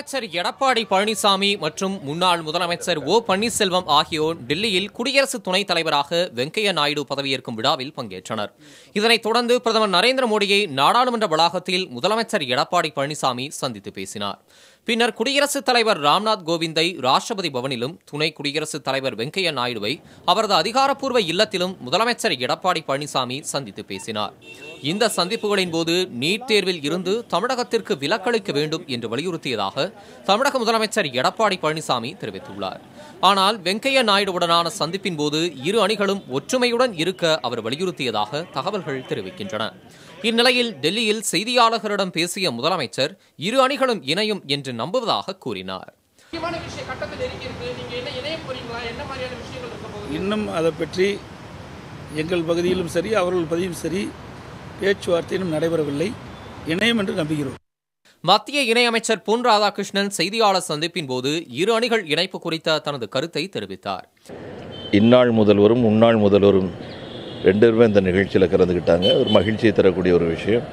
முதலமைச்சர் எடப்பாடி பழனிசாமி மற்றும் முன்னாள் முதலமைச்சர் ஓ பன்னீர்செல்வம் ஆகியோர் டெல்லியில் குடியரசு துணைத் தலைவராக வெங்கையா நாயுடு பதவியேற்கும் விழாவில் பங்கேற்றனர். இதனைத் தொடர்ந்து பிரதமர் நரேந்திர மோடியை நாடாளுமன்ற வளாகத்தில் முதலமைச்சர் எடப்பாடி பழனிசாமி சந்தித்து பேசினார். பின்னர் குடியரசுத் தலைவர் ராம்நாத் கோவிந்தை ராஷ்டிரபதி பவனிலும், துணை குடியரசுத் தலைவர் வெங்கையா நாயுடுவை அவரது அதிகாரப்பூர்வ இல்லத்திலும் முதலமைச்சர் எடப்பாடி பழனிசாமி சந்தித்து பேசினார். இந்த சந்திப்புகளின் போது நீட் தேர்வில் இருந்து தமிழகத்திற்கு விலக்களிக்க வேண்டும் என்று வலியுறுத்தியதாக தமிழக முதலமைச்சர் எடப்பாடி பழனிசாமி தெரிவித்துள்ளார். ஆனால் வெங்கையா நாயுடுவுடனான சந்திப்பின் போது இரு அணிகளும் ஒற்றுமையுடன் இருக்க அவர் வலியுறுத்தியதாக தகவல்கள் தெரிவிக்கின்றன. இந்நிலையில் டெல்லியில் செய்தியாளர்களிடம் பேசிய முதலமைச்சர் இரு அணிகளும் இணையும் என்று நம்புவதாக கூறினார். இன்னும் அதை பற்றி எங்கள் பகுதியிலும் சரி அவர்கள் பகுதியிலும் சரி பேச்சுவார்த்தையும் நடைபெறவில்லை. இணையம் என்று நம்புகிறோம். மத்திய இணையமைச்சர் பொன் ராதாகிருஷ்ணன் செய்தியாளர் சந்திப்பின் போது இரு அணிகள் இணைப்பு குறித்த தனது கருத்தை தெரிவித்தார். இந்நாள் முதல்வரும் முன்னாள் முதல்வரும் ரெண்டு பேருமே இந்த நிகழ்ச்சியில் கலந்துக்கிட்டாங்க. ஒரு மகிழ்ச்சியை தரக்கூடிய ஒரு விஷயம்.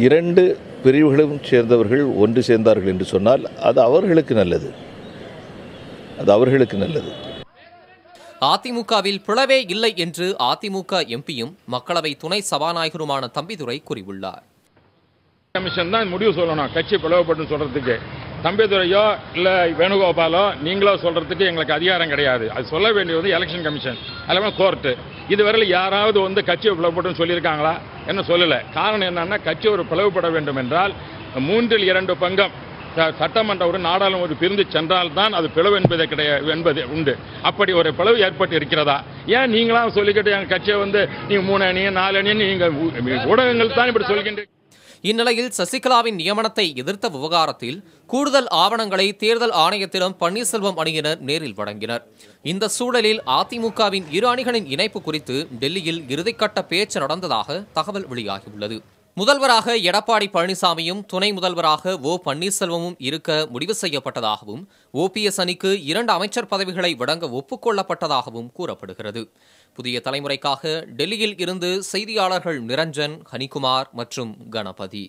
இரண்டு பிரிவுகளும் சேர்ந்தவர்கள் ஒன்று சேர்ந்தார்கள் என்று சொன்னால் அது அவர்களுக்கு நல்லது. அதிமுகவில் பிளவே இல்லை என்று அதிமுக எம்பியும் மக்களவை துணை சபாநாயகருமான தம்பிதுரை கூறியுள்ளார். கமிஷன் தான் முடிவு சொல்லணும். கட்சி பிளவுபட்டு சொல்றதுக்கு தம்பிதுரையோ இல்லை வேணுகோபாலோ நீங்களோ சொல்றதுக்கு எங்களுக்கு அதிகாரம் கிடையாது. அது சொல்ல வேண்டியது எலெக்ஷன் கமிஷன், எல்லாமே கோர்ட்டு. இதுவரையில் யாராவது கட்சியை பிளவுபட்டுன்னு சொல்லியிருக்காங்களா? என்ன சொல்லலை. காரணம் என்னன்னா, கட்சி ஒரு பிளவுபட வேண்டும் என்றால் 2/3 பங்கம் சட்டமன்ற ஒரு நாடாளுமன்ற பிரிந்து சென்றால் தான் அது பிளவு என்பது உண்டு. அப்படி ஒரு பிளவு ஏற்பட்டு இருக்கிறதா? ஏன் நீங்களா சொல்லிக்கிட்டு எங்கள் கட்சியை நீங்க 3 அணி 4 அணி நீங்க ஊடகங்கள் தான் இப்படி சொல்கின்றீங்க. இந்நிலையில் சசிகலாவின் நியமனத்தை எதிர்த்த விவகாரத்தில் கூடுதல் ஆவணங்களை தேர்தல் ஆணையத்திடம் பன்னீர்செல்வம் அணியினர் நேரில் வழங்கினர். இந்த சூழலில் அதிமுகவின் இரு அணிகளின் இணைப்பு குறித்து டெல்லியில் இறுதிக்கட்ட பேச்சு நடந்ததாக தகவல் வெளியாகியுள்ளது. முதல்வராக எடப்பாடி பழனிசாமியும் துணை முதல்வராக ஓ பன்னீர்செல்வமும் இருக்க முடிவு செய்யப்பட்டதாகவும் ஓபிஎஸ் அணிக்கு 2 அமைச்சர் பதவிகளை வழங்க ஒப்புக்கொள்ளப்பட்டதாகவும் கூறப்படுகிறது. புதிய தலைமுறைக்காக டெல்லியில் இருந்து செய்தியாளர்கள் நிரஞ்சன், ஹனிகுமார் மற்றும் கணபதி.